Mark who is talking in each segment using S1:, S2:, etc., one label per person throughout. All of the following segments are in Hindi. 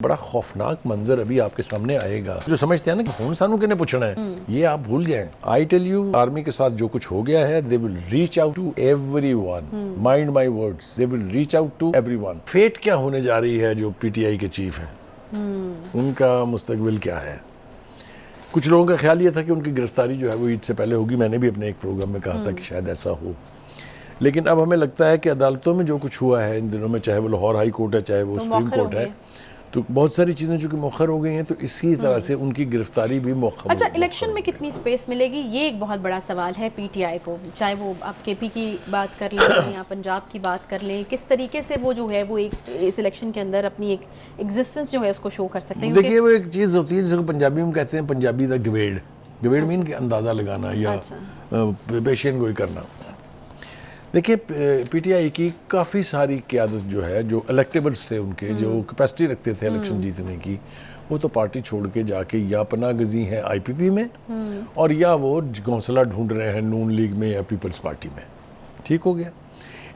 S1: बड़ा खौफनाक मंजर अभी आपके सामने आएगा। जो समझते हैं ना कि हुन सानू किने पूछना है, ये आप भूल जाएं। आई टेल यू, आर्मी के साथ जो कुछ हो गया है, they will reach out to everyone. Mind my words, they will reach out to everyone. Fate क्या होने जा रही है जो पीटीआई के चीफ हैं, उनका मुस्तकबिल क्या है। कुछ लोगों का ख्याल ये था कि उनकी गिरफ्तारी जो है वो ईद से पहले होगी। मैंने भी अपने एक प्रोग्राम में कहा था कि शायद ऐसा हो, लेकिन अब हमें लगता है कि अदालतों में जो कुछ हुआ है इन दिनों में, चाहे वो लाहौर हाई कोर्ट है, चाहे वो सुप्रीम कोर्ट है, तो बहुत सारी चीज़ें चूँकि मौखर हो गई हैं, तो इसी तरह से उनकी गिरफ्तारी भी मौखर।
S2: अच्छा, इलेक्शन में कितनी स्पेस मिलेगी, ये एक बहुत बड़ा सवाल है पीटीआई को। चाहे वो आप केपी की बात कर लें या पंजाब की बात कर लें, किस तरीके से वो जो है वो एक इस इलेक्शन के अंदर अपनी एक एग्जिस्टेंस जो है उसको शो कर सकते हैं।
S1: देखिए, वो एक चीज़ होती है जिसको पंजाबी में कहते हैं, पंजाबी द गवेड़। गवेड़ मीन के अंदाज़ा लगाना या पेशन गोई करना। देखिए, पीटीआई की काफ़ी सारी क़यादत जो है, जो इलेक्टेबल्स थे उनके, जो कैपेसिटी रखते थे इलेक्शन जीतने की, वो तो पार्टी छोड़ के जाके या पनाह गजी हैं आईपीपी में, और या वो घोंसला ढूंढ रहे हैं नून लीग में या पीपल्स पार्टी में। ठीक हो गया।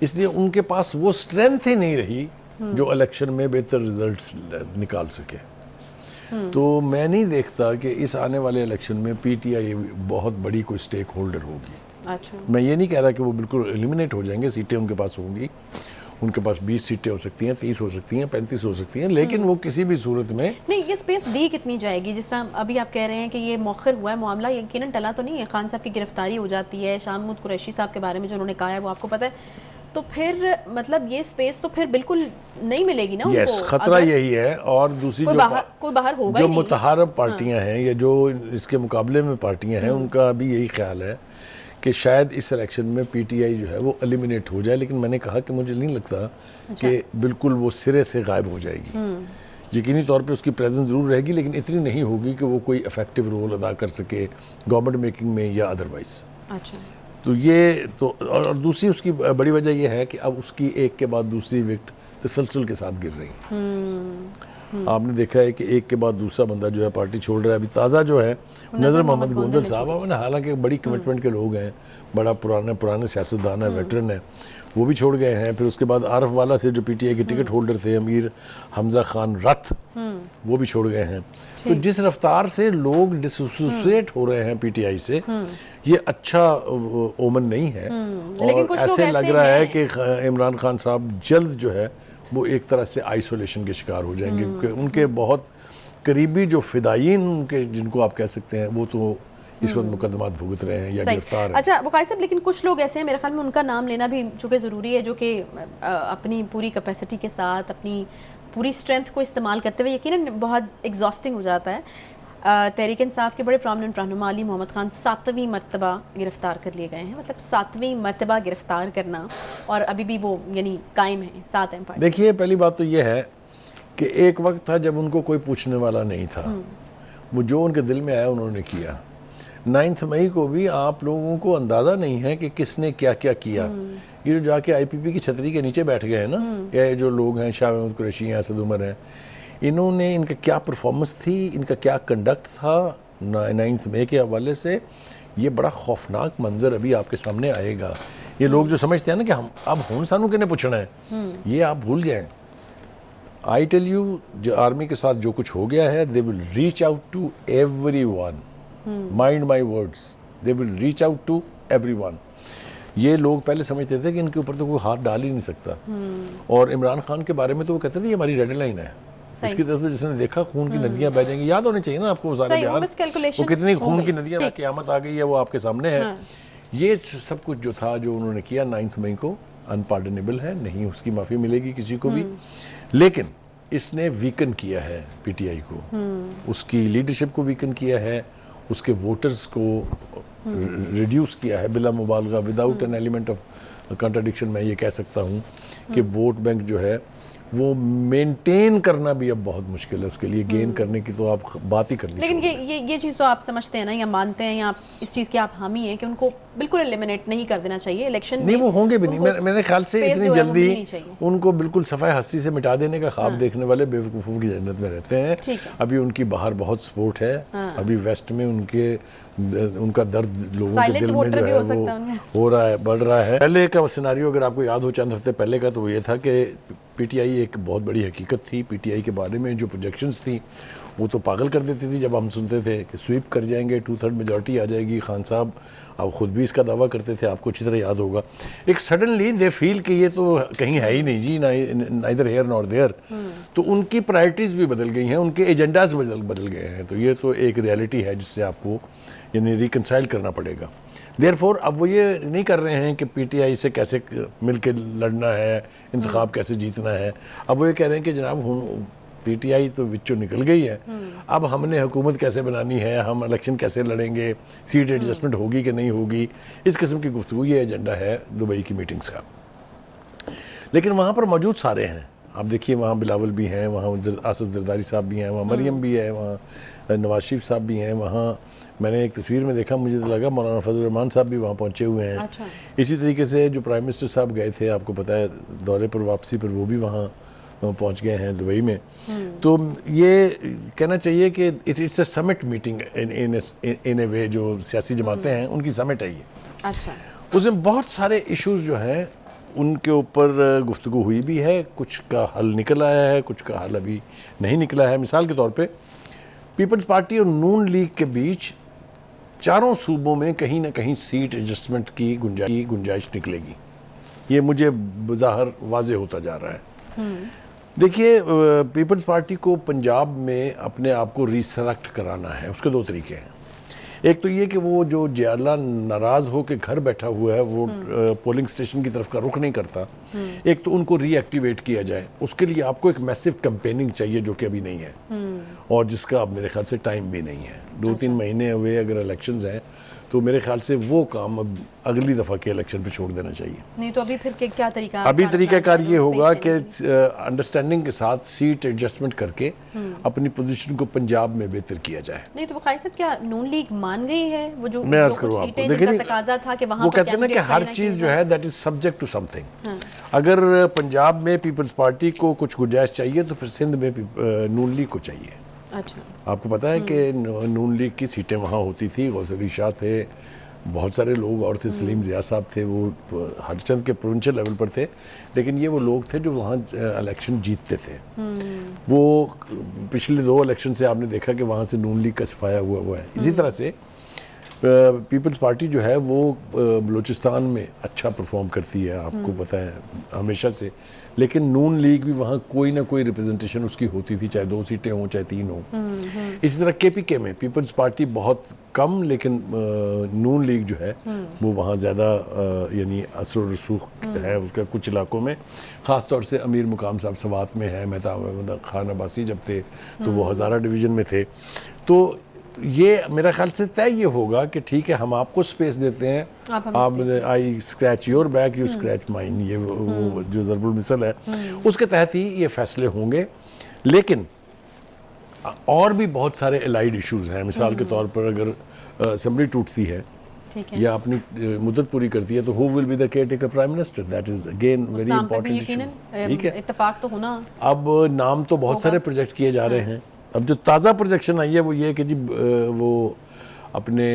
S1: इसलिए उनके पास वो स्ट्रेंथ ही नहीं रही जो इलेक्शन में बेहतर रिजल्ट्स निकाल सके। तो मैं नहीं देखता कि इस आने वाले इलेक्शन में पीटीआई बहुत बड़ी कोई स्टेक होल्डर होगी।
S2: अच्छा।
S1: मैं ये नहीं कह रहा कि वो बिल्कुल एलिमिनेट हो जाएंगे, सीटें उनके पास होंगी, उनके पास 20 सीटें हो सकती हैं, 30 हो सकती हैं, 35 हो सकती हैं, लेकिन वो किसी भी सूरत में
S2: नहीं। ये स्पेस दी कितनी जाएगी? जिस तरह अभी आप कह रहे हैं कि ये मौखर हुआ है मामला, यकीनन टला तो नहीं है। खान साहब की गिरफ्तारी हो जाती है, शाह महमूद कुरैशी साहब के बारे में जो उन्होंने कहा है वो आपको पता है, तो फिर मतलब ये स्पेस तो फिर बिल्कुल नहीं मिलेगी ना
S1: उनको। खतरा यही है। और दूसरी
S2: कोई बाहर होगा
S1: जो मुतहारब पार्टियां हैं या जो इसके मुकाबले में पार्टियां हैं, उनका भी यही ख्याल है कि शायद इस इलेक्शन में पीटीआई जो है वो एलिमिनेट हो जाए। लेकिन मैंने कहा कि मुझे नहीं लगता कि बिल्कुल वो सिरे से गायब हो जाएगी। यकीनी तौर पे उसकी प्रेजेंस ज़रूर रहेगी, लेकिन इतनी नहीं होगी कि वो कोई इफेक्टिव रोल अदा कर सके गवर्नमेंट मेकिंग में या अदरवाइज।
S2: अच्छा।
S1: तो ये तो, और दूसरी उसकी बड़ी वजह यह है कि अब उसकी एक के बाद दूसरी विकेट तसलसल के साथ गिर रही है। आपने देखा है कि एक के बाद दूसरा बंदा जो है पार्टी छोड़ रहा है। अभी ताज़ा जो है नज़र मोहम्मद गोंदल साहब, हालांकि बड़ी कमिटमेंट के लोग हैं, बड़ा पुराने सियासतदान है, वेटरन है, वो भी छोड़ गए हैं। फिर उसके बाद आरफ वाला से जो पीटीआई के टिकट होल्डर थे, अमीर हमजा खान रथ, वो भी छोड़ गए हैं। तो जिस रफ्तार से लोग डिसोसिएट हो रहे हैं पीटीआई से, ये अच्छा ओमन नहीं है। और ऐसे लग रहा है कि इमरान खान साहब जल्द जो है वो एक तरह से आइसोलेशन के शिकार हो जाएंगे, क्योंकि उनके बहुत करीबी जो फिदायीन उनके, जिनको आप कह सकते हैं, वो तो इस वक्त मुकदमात भुगत रहे हैं या गिरफ्तार हैं।
S2: अच्छा वकाई साहब, लेकिन कुछ लोग ऐसे हैं, मेरे ख्याल में उनका नाम लेना भी चूँकि ज़रूरी है, जो कि अपनी पूरी कैपेसिटी के साथ, अपनी पूरी स्ट्रेंथ को इस्तेमाल करते हुए यकीनन बहुत एग्जॉस्टिंग हो जाता है। तहरीक इंसाफ के बड़े प्रोमिनेंट रहनुमा अली मोहम्मद खान 7वीं मरतबा गिरफ़्तार कर लिए गए हैं। मतलब 7वीं मरतबा गिरफ़्तार करना, और अभी भी वो यानी कायम है 7 एम।
S1: देखिए, पहली बात तो ये है कि एक वक्त था जब उनको कोई पूछने वाला नहीं था। वो जो उनके दिल में आया उन्होंने किया। 9 मई को भी आप लोगों को अंदाज़ा नहीं है कि किसने क्या क्या किया। ये जो जाके आईपीपी की छतरी के नीचे बैठ गए हैं ना, ये जो लोग हैं, शाह महमूद कुरैशी हैं, असद उमर हैं, इन्होंने, इनका क्या परफॉर्मेंस थी, इनका क्या कंडक्ट था 9 मई के हवाले से, ये बड़ा खौफनाक मंजर अभी आपके सामने आएगा। ये लोग जो समझते हैं ना कि हम अब हुन सानू किने पूछना है, ये आप भूल जाएं। आई टेल यू, जो आर्मी के साथ जो कुछ हो गया है, they will reach out to everyone. Mind my words, they will reach out to everyone. ये लोग पहले समझते थे कि इनके ऊपर तो कोई हाथ डाल ही नहीं सकता। और इमरान खान के बारे में तो वो कहते थे ये हमारी रेड लाइन है, इसकी तरफ से जिसने देखा खून की नदियां बह जाएंगी। याद होने चाहिए ना आपको वो सारे बयान, वो कितनी खून की नदियां, क़यामत आ गई है, वो आपके सामने है। ये सब कुछ जो था, जो उन्होंने किया 9 मई को, अनपार्डनेबल है, नहीं उसकी माफ़ी मिलेगी किसी को भी। लेकिन इसने वीकन किया है पीटीआई को, उसकी लीडरशिप को वीकन किया है, उसके वोटर्स को रिड्यूस किया है बिला मुबालगा, without an element of contradiction. मैं ये कह सकता हूँ कि वोट बैंक जो है वो मेंटेन करना भी अब बहुत मुश्किल है। उसके लिए गेन करने की तो आप बात ही करनी।
S2: लेकिन ये चीज़ तो आप समझते हैं ना, या मानते हैं, या आप इस चीज़ के आप हामी हैं कि उनको बिल्कुल एलिमिनेट नहीं कर देना चाहिए इलेक्शन
S1: नहीं, वो होंगे भी नहीं। मेरे ख्याल से इतनी जल्दी उनको बिल्कुल सफ़ाई हस्ती से मिटा देने का ख्वाब देखने वाले बेवकूफ़ों की जन्नत में रहते हैं। अभी उनकी बाहर बहुत सपोर्ट है। अभी वेस्ट में उनके उनका दर्द लोगों के
S2: Silent
S1: दिल में
S2: voter
S1: जो
S2: भी
S1: है
S2: हो सकता है
S1: वो
S2: उनमें।
S1: हो रहा है, बढ़ रहा है। पहले का सिनारियो अगर आपको याद हो चंद हफ्ते पहले का, तो वो ये था कि पीटीआई एक बहुत बड़ी हकीकत थी। पीटीआई के बारे में जो प्रोजेक्शंस थी वो तो पागल कर देती थी जब हम सुनते थे कि स्वीप कर जाएंगे, 2/3 मेजॉरिटी आ जाएगी। खान साहब अब खुद भी इसका दावा करते थे, आपको अच्छी तरह याद होगा। एक सडनली दे फील कि ये तो कहीं है ही नहीं जी, नाइदर हेयर नॉर देयर। तो उनकी प्रायोरिटीज़ भी बदल गई हैं, उनके एजेंडाज बदल गए हैं। तो ये तो एक रियलिटी है जिससे आपको यानी रिकनसाइल करना पड़ेगा। देयरफॉर अब वो ये नहीं कर रहे हैं कि पीटीआई से कैसे मिल के लड़ना है, इंतखाब कैसे जीतना है। अब वो ये कह रहे हैं कि जनाब पीटीआई तो विचों निकल गई है, अब हमने हुकूमत कैसे बनानी है, हम इलेक्शन कैसे लड़ेंगे, सीट एडजस्टमेंट होगी कि नहीं होगी, इस किस्म की गुफ्तगू ये एजेंडा है दुबई की मीटिंग्स का। लेकिन वहाँ पर मौजूद सारे हैं, आप देखिए वहाँ बिलावल भी हैं, वहाँ आसिफ जरदारी साहब भी हैं, वहाँ मरियम भी है, वहाँ नवाज शरीफ साहब भी हैं। वहाँ मैंने एक तस्वीर में देखा, मुझे तो लगा मौलाना फजल रहमान साहब भी वहाँ पहुँचे हुए हैं।
S2: अच्छा।
S1: इसी तरीके से जो प्राइम मिनिस्टर साहब गए थे, आपको पता है दौरे पर वापसी पर, वो भी वहाँ पहुंच गए हैं दुबई में। तो ये कहना चाहिए कि it's a summit meeting in a way. जो सियासी जमातें हैं उनकी समिट है ये।
S2: अच्छा।
S1: उसमें बहुत सारे इश्यूज जो हैं उनके ऊपर गुफ्तगू हुई भी है, कुछ का हल निकल आया है, कुछ का हल अभी नहीं निकला है। मिसाल के तौर पे पीपल्स पार्टी और नून लीग के बीच चारों सूबों में कहीं ना कहीं सीट एडजस्टमेंट की गुंजाइश निकलेगी। ये मुझे बज़ाहिर वाज़े होता जा रहा है। देखिए, पीपल्स पार्टी को पंजाब में अपने आप को रिसरेक्ट कराना है, उसके दो तरीके हैं। एक तो ये कि वो जो जियाला नाराज़ हो के घर बैठा हुआ है, वो पोलिंग स्टेशन की तरफ का रुख नहीं करता। एक तो उनको रीएक्टिवेट किया जाए, उसके लिए आपको एक मैसिव कैंपेनिंग चाहिए जो कि अभी नहीं है, और जिसका अब मेरे ख्याल से टाइम भी नहीं है। 2-3 महीने हुए अगर इलेक्शंस हैं, तो मेरे ख्याल से वो काम अब अगली दफ़ा के इलेक्शन पे छोड़ देना चाहिए।
S2: नहीं तो अभी फिर क्या तरीका?
S1: अभी तरीकाकार ये होगा कि अंडरस्टैंडिंग के साथ सीट एडजस्टमेंट करके अपनी पोजीशन को पंजाब में बेहतर किया जाए।
S2: नहीं तो बुखारी साहब, क्या नून लीग मान गई है वो जो
S1: मैं अर्ज
S2: कुछ
S1: करूँ आपको,
S2: सीटें
S1: देखिए
S2: जिनका तकाजा था कि वहाँ
S1: वो
S2: पर
S1: कहते हैं ना कि
S2: कैंडिडेट
S1: हर
S2: कहीं ना
S1: चीज़
S2: कहीं
S1: जो है that is subject to something. अगर पंजाब में पीपल्स पार्टी को कुछ गुंजाइश चाहिए तो फिर सिंध में नून लीग को चाहिए।
S2: अच्छा।
S1: आपको पता है कि नून लीग की सीटें वहाँ होती थी, गौस अली शाह थे, बहुत सारे लोग और थे, सलीम ज़िया साहब थे, वो हरचंद के प्रोविंशियल लेवल पर थे, लेकिन ये वो लोग थे जो वहाँ इलेक्शन जीतते थे। वो पिछले 2 इलेक्शन से आपने देखा कि वहाँ से नून लीग का सफाया हुआ है। इसी तरह से पीपल्स पार्टी जो है वो बलूचिस्तान में अच्छा परफॉर्म करती है, आपको पता है हमेशा से, लेकिन नून लीग भी वहाँ कोई ना कोई रिप्रेजेंटेशन उसकी होती थी, चाहे 2 सीटें हों चाहे 3 हों। इसी तरह केपीके में पीपल्स पार्टी बहुत कम, लेकिन नून लीग जो है वो वहाँ ज़्यादा यानी असर रसूख है उसका कुछ इलाकों में। ख़ास तौर से अमीर मुकाम साहब सवात में है, मेहताब अहमद खान अब्बासी जब थे तो वो हज़ारा डिवीज़न में थे। तो ये मेरा ख्याल से तय ये होगा कि ठीक है, हम आपको स्पेस देते हैं, आप आई scratch your back you scratch mine, ये वो जो ज़रबुल मिसल है उसके तहत ही ये फैसले होंगे। लेकिन और भी बहुत सारे एलाइड इश्यूज हैं। मिसाल के तौर पर अगर असेंबली टूटती है या अपनी मुद्दत पूरी करती है तो who will be the caretaker prime minister, that is again very important issue. ठीक है,
S2: इत्तेफाक तो होना।
S1: अब नाम तो बहुत सारे प्रोजेक्ट किए जा रहे हैं। अब जो ताज़ा प्रोजेक्शन आई है वो ये कि जी वो अपने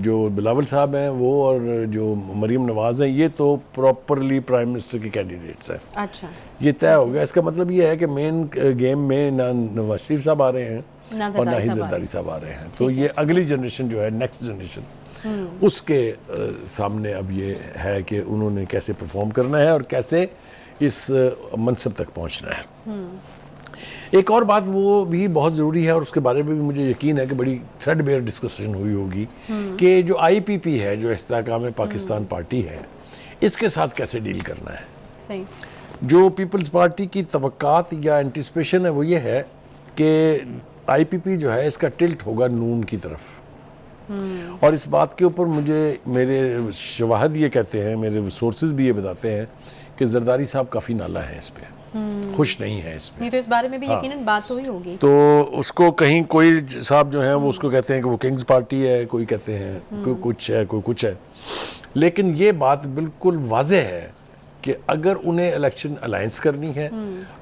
S1: जो बिलावल साहब हैं वो और जो मरीम नवाज़ हैं, ये तो प्रॉपरली प्राइम मिनिस्टर के कैंडिडेट्स हैं।
S2: अच्छा,
S1: ये तय हो गया। इसका मतलब ये है कि मेन गेम में ना नवाज शरीफ साहब आ रहे हैं और ना ही जरदारी साहब आ रहे हैं। तो ये अगली जनरेशन जो है, नेक्स्ट जनरेशन, उसके सामने अब ये है कि उन्होंने कैसे परफॉर्म करना है और कैसे इस मनसब तक पहुंचना है। एक और बात वो भी बहुत ज़रूरी है और उसके बारे में भी मुझे यकीन है कि बड़ी थ्रेडबेयर डिस्कशन हुई होगी कि जो आईपीपी है, जो इस्तेहकाम पाकिस्तान पार्टी है, इसके साथ कैसे डील करना है।
S2: सही।
S1: जो पीपल्स पार्टी की तवक्कात या एंटिसिपेशन है वो ये है कि आईपीपी जो है इसका टिल्ट होगा नून की तरफ। और इस बात के ऊपर मुझे मेरे शवाहद ये कहते हैं, मेरे सोर्सेज भी ये बताते हैं कि जरदारी साहब काफ़ी नाला है इस पर, खुश नहीं है इस पे।
S2: नहीं तो इस बारे में भी यकीनन बात तो ही होगी।
S1: तो उसको कहीं कोई साहब जो हैं वो उसको कहते हैं कि वो किंग्स पार्टी है, कोई कहते हैं कोई कुछ है, कोई कुछ है। लेकिन ये बात बिल्कुल वाज़ेह है कि अगर उन्हें इलेक्शन अलायंस करनी है,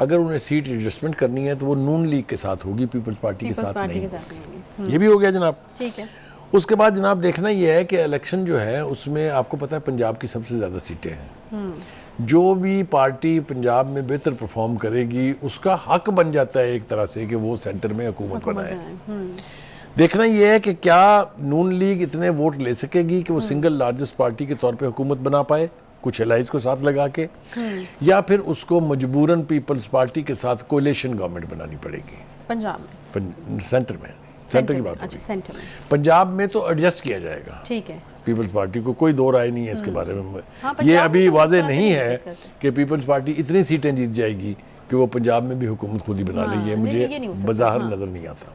S1: अगर उन्हें सीट एडजस्टमेंट करनी है तो वो नून लीग के साथ होगी, पीपल्स पार्टी के साथ नहीं। ये भी हो गया जनाब।
S2: ठीक है।
S1: उसके बाद जनाब देखना ये है कि इलेक्शन जो है उसमें आपको पता है पंजाब की सबसे ज़्यादा सीटें हैं। जो भी पार्टी पंजाब में बेहतर परफॉर्म करेगी उसका हक बन जाता है एक तरह से कि वो सेंटर में हुकूमत बनाए। देखना ये है कि क्या नून लीग इतने वोट ले सकेगी कि वो सिंगल लार्जेस्ट पार्टी के तौर पे हुकूमत बना पाए कुछ एलाइज को साथ लगा के, या फिर उसको मजबूरन पीपल्स पार्टी के साथ कोलिशन गवर्नमेंट बनानी पड़ेगी
S2: पंजाब में,
S1: सेंटर में, सेंटर की बात
S2: अच्छा,
S1: होगी।
S2: सेंटर में
S1: पंजाब में तो एडजस्ट किया जाएगा,
S2: ठीक है।
S1: पीपल्स पार्टी को कोई दो राय नहीं है इसके बारे में।
S2: हाँ,
S1: ये
S2: पंजाब
S1: अभी
S2: में तो
S1: वाजे
S2: इस तरह से
S1: नहीं
S2: नहीं
S1: है
S2: डिस्कस करते।
S1: कि पीपल्स पार्टी इतनी सीटें जीत जाएगी कि वो पंजाब में भी हुकूमत खुद ही बना
S2: हाँ,
S1: रही है,
S2: नहीं,
S1: मुझे
S2: ये नहीं हो सकता,
S1: बज़ाहिर
S2: हाँ।
S1: नज़र नहीं आता।